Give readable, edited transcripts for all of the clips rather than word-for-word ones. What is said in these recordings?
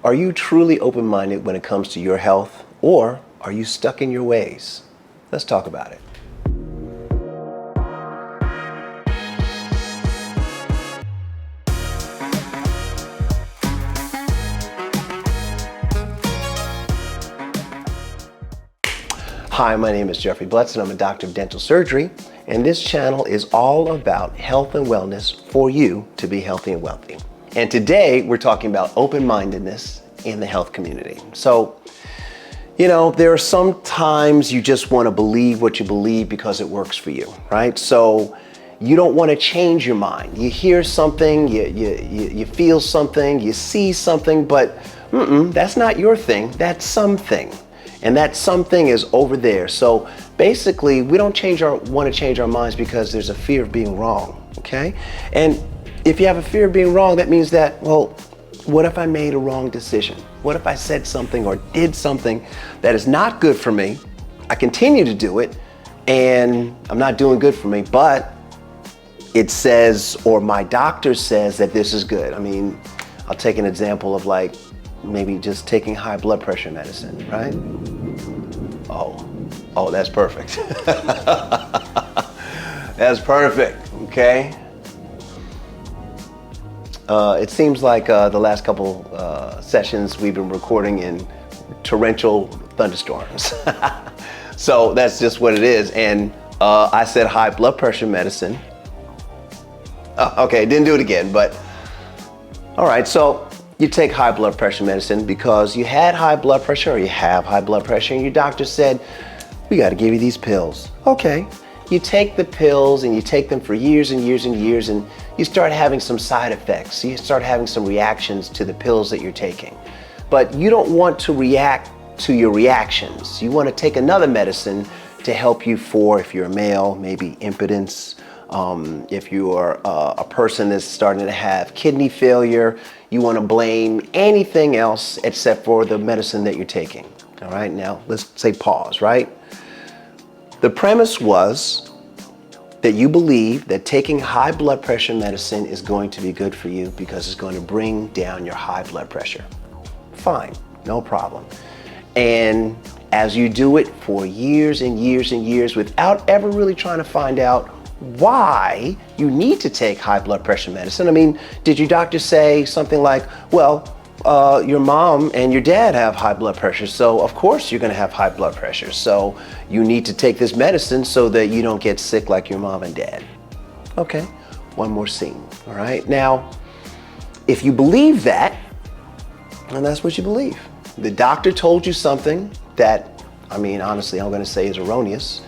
Are you truly open-minded when it comes to your health, or are you stuck in your ways? Let's talk about it. Hi, my name is Jeffrey Blutson. I'm a doctor of dental surgery, and this channel is all about health and wellness for you to be healthy and wealthy. And today we're talking about open-mindedness in the health community. So, there are some times you just want to believe what you believe because it works for you, right? So you don't want to change your mind. You hear something, you feel something, you see something, but that's not your thing, that's something. And that something is over there. So basically, we don't want to change our minds because there's a fear of being wrong, okay? And if you have a fear of being wrong, that means that, well, what if I made a wrong decision? What if I said something or did something that is not good for me? I continue to do it, and I'm not doing good for me, but it says, or my doctor says that this is good. I mean, I'll take an example of like, maybe just taking high blood pressure medicine, right? Oh, that's perfect. That's perfect, okay? It seems like the last couple sessions we've been recording in torrential thunderstorms. So that's just what it is. And I said high blood pressure medicine. Okay, didn't do it again, but all right, so you take high blood pressure medicine because you had high blood pressure or you have high blood pressure and your doctor said, we got to give you these pills. Okay, you take the pills and you take them for years and years and years and you start having some side effects. You start having some reactions to the pills that you're taking. But you don't want to react to your reactions. You want to take another medicine to help you for, if you're a male, maybe impotence. If you are a person that's starting to have kidney failure, you want to blame anything else except for the medicine that you're taking. All right, now let's say pause, right? The premise was that you believe that taking high blood pressure medicine is going to be good for you because it's going to bring down your high blood pressure. Fine, no problem. And as you do it for years and years and years without ever really trying to find out why you need to take high blood pressure medicine. I mean, did your doctor say something like, well, your mom and your dad have high blood pressure, so of course you're going to have high blood pressure. So you need to take this medicine so that you don't get sick like your mom and dad. Okay, one more scene. All right, now, if you believe that, and that's what you believe. The doctor told you something that, I mean, honestly, I'm going to say is erroneous.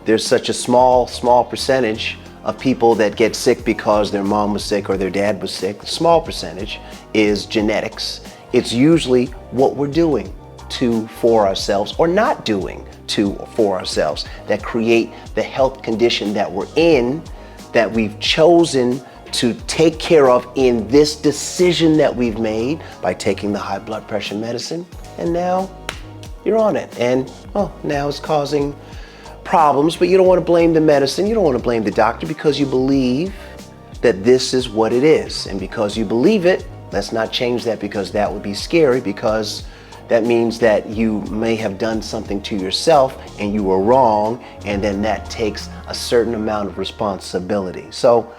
There's such a small percentage of people that get sick because their mom was sick or their dad was sick. The small percentage is genetics. It's usually what we're doing for ourselves or not doing for ourselves that create the health condition that we're in, that we've chosen to take care of in this decision that we've made by taking the high blood pressure medicine. And now you're on it. And now it's causing problems, but you don't want to blame the medicine. You don't want to blame the doctor because you believe that this is what it is. And because you believe it, let's not change that because that would be scary, because that means that you may have done something to yourself and you were wrong, and then that takes a certain amount of responsibility. So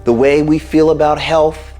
the way we feel about health,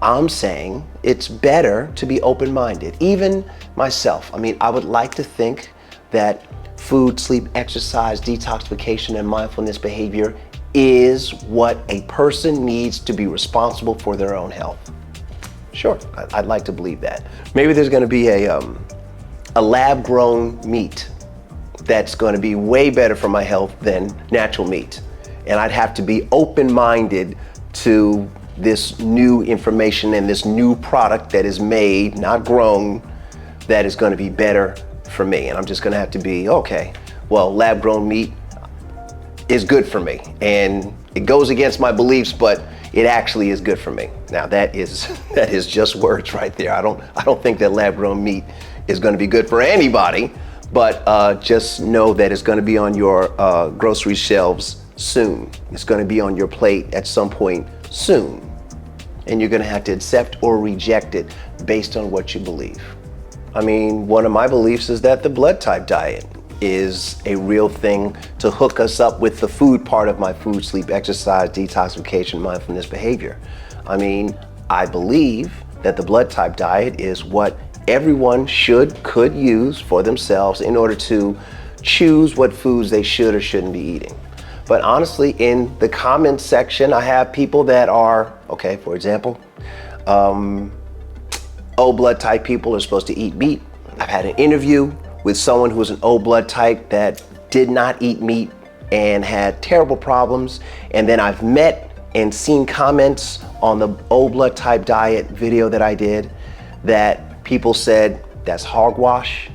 I'm saying it's better to be open-minded. Even myself, I mean, I would like to think that food, sleep, exercise, detoxification, and mindfulness behavior is what a person needs to be responsible for their own health. Sure, I'd like to believe that. Maybe there's going to be a lab-grown meat that's going to be way better for my health than natural meat. And I'd have to be open-minded to this new information and this new product that is made, not grown, that is going to be better for me. And I'm just going to have to be, okay, well, lab-grown meat is good for me. And it goes against my beliefs, but it actually is good for me. Now that is just words right there. I don't think that lab-grown meat is going to be good for anybody, but just know that it's going to be on your grocery shelves soon. It's going to be on your plate at some point soon. and you're going to have to accept or reject it based on what you believe. I mean, one of my beliefs is that the blood type diet is a real thing to hook us up with the food part of my food, sleep, exercise, detoxification, mindfulness behavior. I mean, I believe that the blood type diet is what everyone could use for themselves in order to choose what foods they should or shouldn't be eating. But honestly, in the comments section, I have people that are, okay, for example, O blood type people are supposed to eat meat. I've had an interview with someone who was an O blood type that did not eat meat and had terrible problems. And then I've met and seen comments on the O blood type diet video that I did that people said, that's hogwash.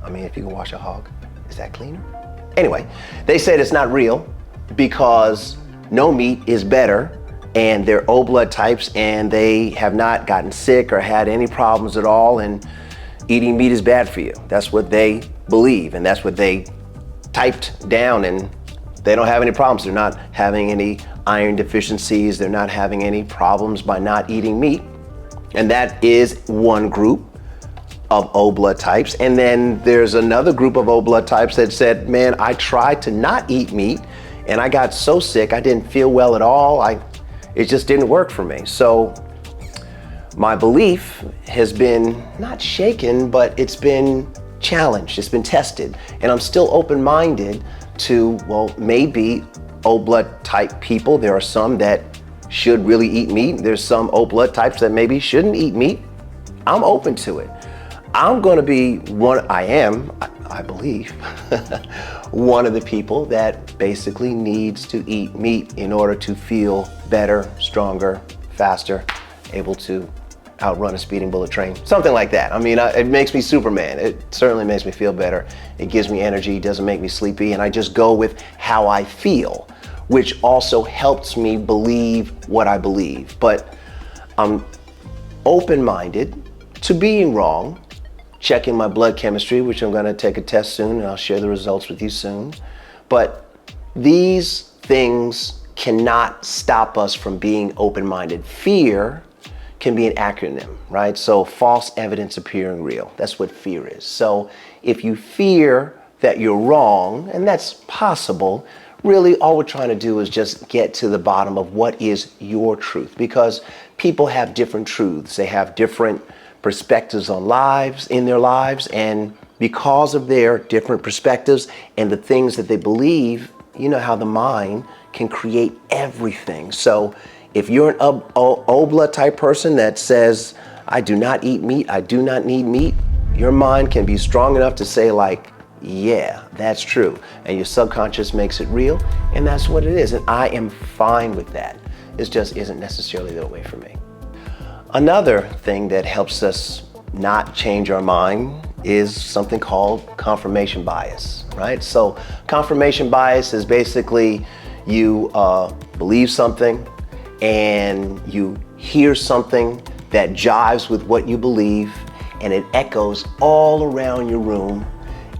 I mean, if you can wash a hog, is that cleaner? Anyway, they said it's not real because no meat is better, and they're O blood types and they have not gotten sick or had any problems at all, and eating meat is bad for you. That's what they believe, and that's what they typed down, and they don't have any problems. They're not having any iron deficiencies. They're not having any problems by not eating meat. And that is one group of O blood types. And then there's another group of O blood types that said, man, I tried to not eat meat and I got so sick, I didn't feel well at all. It just didn't work for me. So my belief has been not shaken, but it's been challenged, it's been tested. And I'm still open-minded to, well, maybe O blood type people, there are some that should really eat meat. There's some O blood types that maybe shouldn't eat meat. I'm open to it. I'm gonna be I believe, one of the people that basically needs to eat meat in order to feel better, stronger, faster, able to outrun a speeding bullet train, something like that. I mean, it makes me Superman. It certainly makes me feel better. It gives me energy, doesn't make me sleepy, and I just go with how I feel, which also helps me believe what I believe. But I'm open-minded to being wrong, checking my blood chemistry, which I'm gonna take a test soon, and I'll share the results with you soon. But these things cannot stop us from being open-minded. Fear can be an acronym, right? So false evidence appearing real. That's what fear is. So if you fear that you're wrong, and that's possible, really all we're trying to do is just get to the bottom of what is your truth, because people have different truths. They have different perspectives on their lives, and because of their different perspectives and the things that they believe, you know how the mind can create everything. So if you're an O blood type person that says, I do not eat meat, I do not need meat, your mind can be strong enough to say like, yeah, that's true. And your subconscious makes it real, and that's what it is. And I am fine with that. It just isn't necessarily the way for me. Another thing that helps us not change our mind is something called confirmation bias, right? So confirmation bias is basically you believe something and you hear something that jives with what you believe, and it echoes all around your room,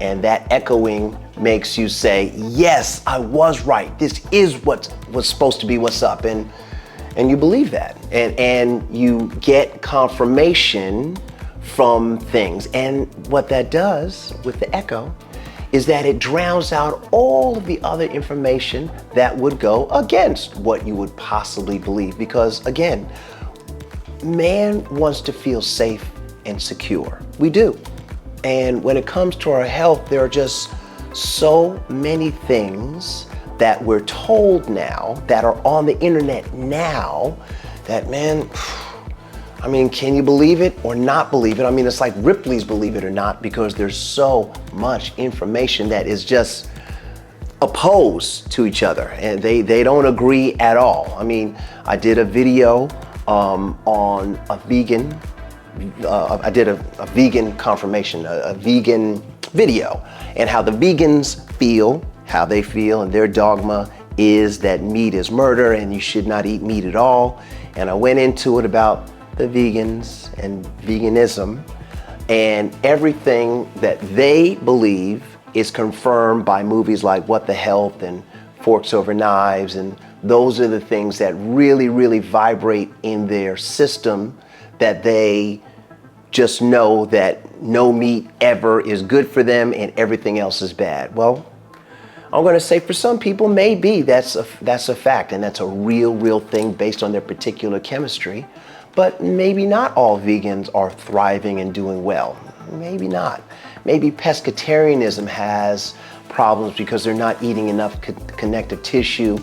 and that echoing makes you say, yes, I was right. This is what was supposed to be what's up. And you believe that, and you get confirmation from things. And what that does with the echo is that it drowns out all of the other information that would go against what you would possibly believe. Because again, man wants to feel safe and secure. We do. And when it comes to our health, there are just so many things that we're told now, that are on the internet now, that, man, I mean, can you believe it or not believe it? I mean, it's like Ripley's Believe It or Not, because there's so much information that is just opposed to each other, and they don't agree at all. I mean, I did a video on a vegan, I did a vegan confirmation, a vegan video, and how the vegans feel, how they feel, and their dogma is that meat is murder and you should not eat meat at all. And I went into it about the vegans and veganism, and everything that they believe is confirmed by movies like What the Health and Forks Over Knives and those are the things that really, really vibrate in their system, that they just know that no meat ever is good for them and everything else is bad. Well, I'm going to say for some people, maybe that's a fact, and that's a real thing based on their particular chemistry. But maybe not all vegans are thriving and doing well. Maybe not. Maybe pescatarianism has problems because they're not eating enough connective tissue.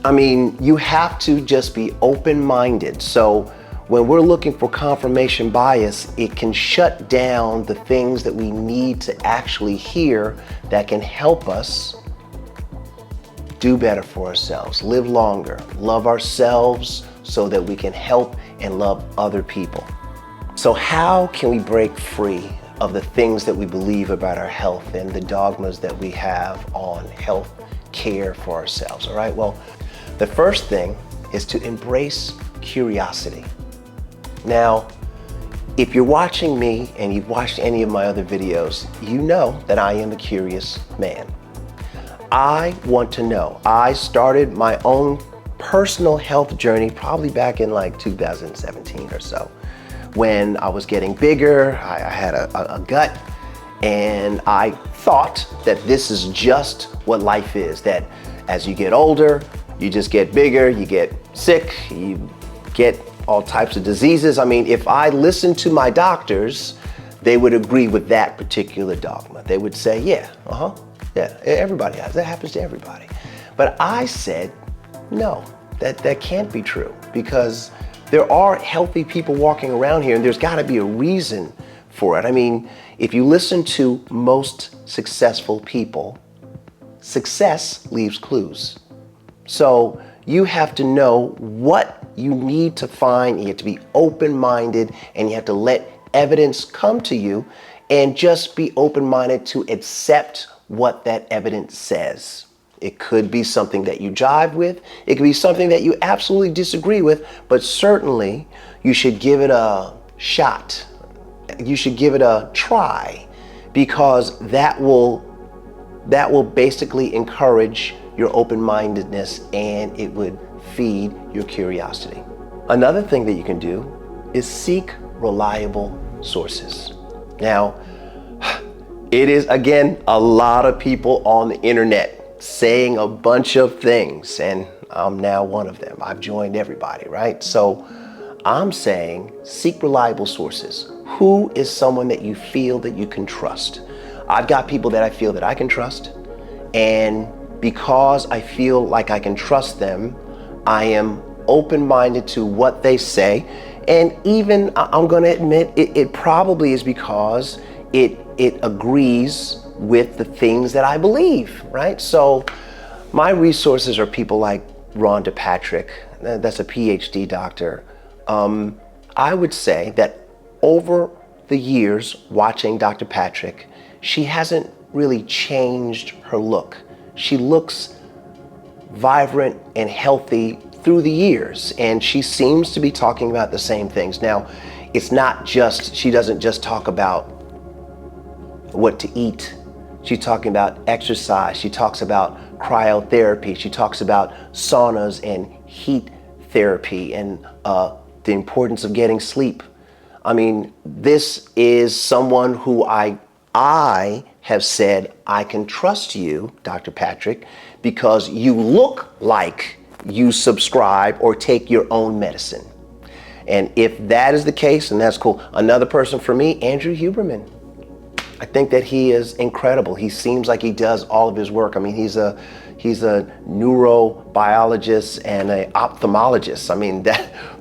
I mean, you have to just be open-minded. So when we're looking for confirmation bias, it can shut down the things that we need to actually hear that can help us do better for ourselves, live longer, love ourselves so that we can help and love other people. So how can we break free of the things that we believe about our health and the dogmas that we have on health care for ourselves? All right, well, the first thing is to embrace curiosity. Now, if you're watching me and you've watched any of my other videos, you know that I am a curious man. I want to know. I started my own personal health journey probably back in like 2017 or so, when I was getting bigger. I had a gut, and I thought that this is just what life is, that as you get older, you just get bigger, you get sick, you get all types of diseases. I mean, if I listened to my doctors, they would agree with that particular dogma. They would say, yeah, everybody has, that happens to everybody. But I said, no, that can't be true, because there are healthy people walking around here, and there's gotta be a reason for it. I mean, if you listen to most successful people, success leaves clues. So you have to know what you need to find. You have to be open-minded, and you have to let evidence come to you, and just be open-minded to accept what that evidence says. It could be something that you jive with. It could be something that you absolutely disagree with, but certainly you should give it a shot. You should give it a try, because that will basically encourage your open-mindedness, and it would feed your curiosity. Another thing that you can do is seek reliable sources. Now, it is, again, a lot of people on the internet saying a bunch of things, and I'm now one of them. I've joined everybody, right? So I'm saying seek reliable sources. Who is someone that you feel that you can trust? I've got people that I feel that I can trust, and because I feel like I can trust them, I am open-minded to what they say. And even, I'm gonna admit, it probably is because it agrees with the things that I believe, right? So my resources are people like Rhonda Patrick, that's a PhD doctor. I would say that over the years watching Dr. Patrick, she hasn't really changed her look. She looks vibrant and healthy through the years, and she seems to be talking about the same things. Now, it's not just, she doesn't just talk about what to eat. She's talking about exercise. She talks about cryotherapy. She talks about saunas and heat therapy, and the importance of getting sleep. I mean, this is someone who I have said, I can trust you, Dr. Patrick, because you look like you subscribe or take your own medicine. And if that is the case, then that's cool. Another person for me, Andrew Huberman. I think that he is incredible. He seems like he does all of his work. I mean, he's a neurobiologist and an ophthalmologist. I mean,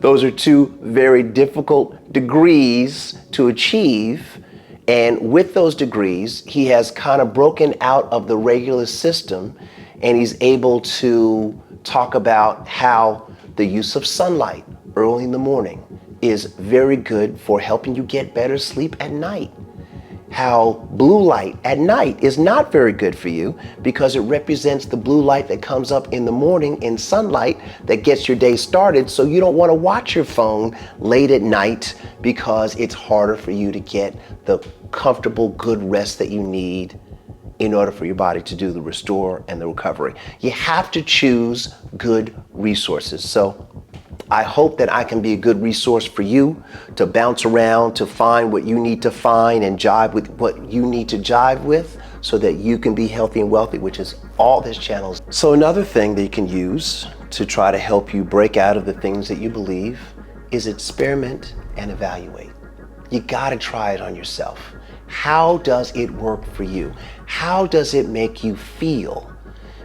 those are two very difficult degrees to achieve. And with those degrees, he has kind of broken out of the regular system, and he's able to talk about how the use of sunlight early in the morning is very good for helping you get better sleep at night. How blue light at night is not very good for you, because it represents the blue light that comes up in the morning in sunlight that gets your day started. So you don't want to watch your phone late at night, because it's harder for you to get the comfortable, good rest that you need in order for your body to do the restore and the recovery. You have to choose good resources. So I hope that I can be a good resource for you to bounce around, to find what you need to find and jive with what you need to jive with so that you can be healthy and wealthy, which is all this channel is. So another thing that you can use to try to help you break out of the things that you believe is experiment and evaluate. You gotta try it on yourself. How does it work for you? How does it make you feel?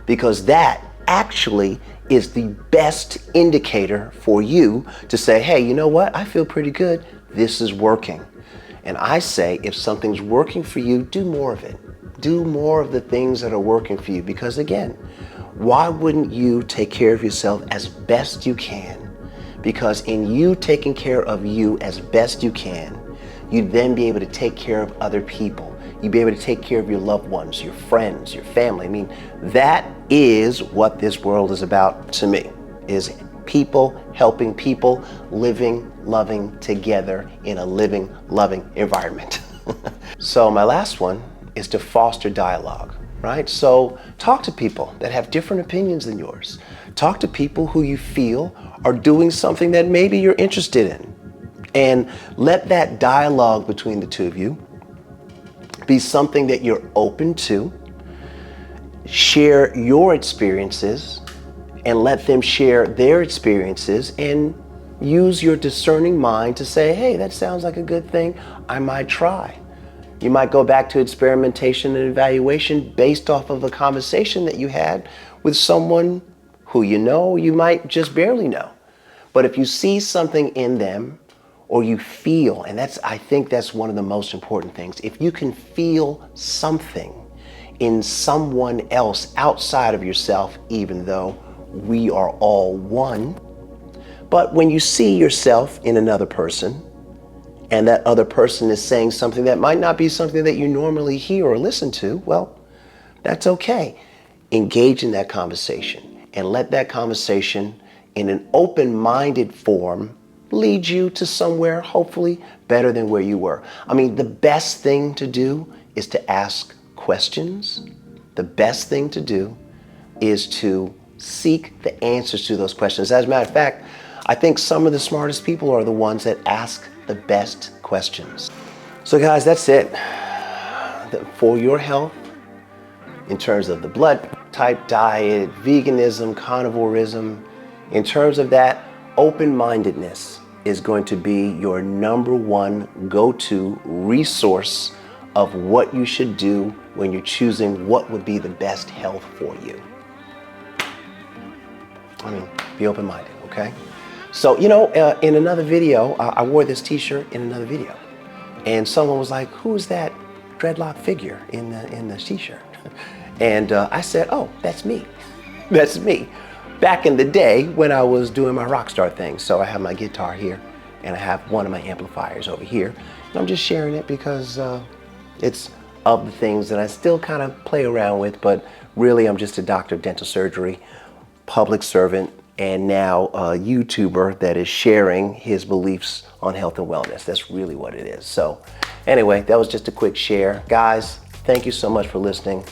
Because that actually is the best indicator for you to say, hey, you know what? I feel pretty good. This is working. And I say, if something's working for you, do more of it. Do more of the things that are working for you. Because again, why wouldn't you take care of yourself as best you can? Because in you taking care of you as best you can, you'd then be able to take care of other people. You'd be able to take care of your loved ones, your friends, your family. I mean, that is what this world is about to me, is people helping people, living, loving together in a living, loving environment. So my last one is to foster dialogue, right? So talk to people that have different opinions than yours. Talk to people who you feel are doing something that maybe you're interested in. And let that dialogue between the two of you be something that you're open to. Share your experiences and let them share their experiences, and use your discerning mind to say, hey, that sounds like a good thing. I might try. You might go back to experimentation and evaluation based off of a conversation that you had with someone who you might just barely know. But if you see something in them, or you feel, and I think that's one of the most important things. If you can feel something in someone else outside of yourself, even though we are all one, but when you see yourself in another person, and that other person is saying something that might not be something that you normally hear or listen to, well, that's okay. Engage in that conversation and let that conversation in an open-minded form lead you to somewhere hopefully better than where you were. I mean, the best thing to do is to ask questions. The best thing to do is to seek the answers to those questions. As a matter of fact, I think some of the smartest people are the ones that ask the best questions. So guys, that's it. For your health, in terms of the blood type diet, veganism, carnivorism, in terms of that, open-mindedness is going to be your number one go-to resource of what you should do when you're choosing what would be the best health for you. I mean, be open-minded, okay? So, in another video, I wore this t-shirt in another video, and someone was like, who's that dreadlock figure in the t-shirt? And I said, oh, that's me. That's me. Back in the day when I was doing my rock star thing. So I have my guitar here, and I have one of my amplifiers over here. And I'm just sharing it because it's of the things that I still kind of play around with, but really I'm just a doctor of dental surgery, public servant, and now a YouTuber that is sharing his beliefs on health and wellness. That's really what it is. So anyway, that was just a quick share. Guys, thank you so much for listening.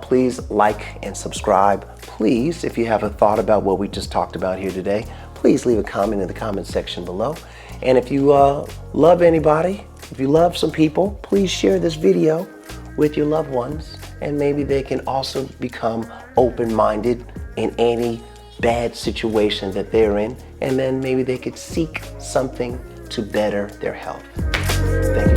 Please like and subscribe. Please, if you have a thought about what we just talked about here today, please leave a comment in the comment section below. And if you love anybody, if you love some people, please share this video with your loved ones, and maybe they can also become open-minded in any bad situation that they're in, and then maybe they could seek something to better their health. Thank you.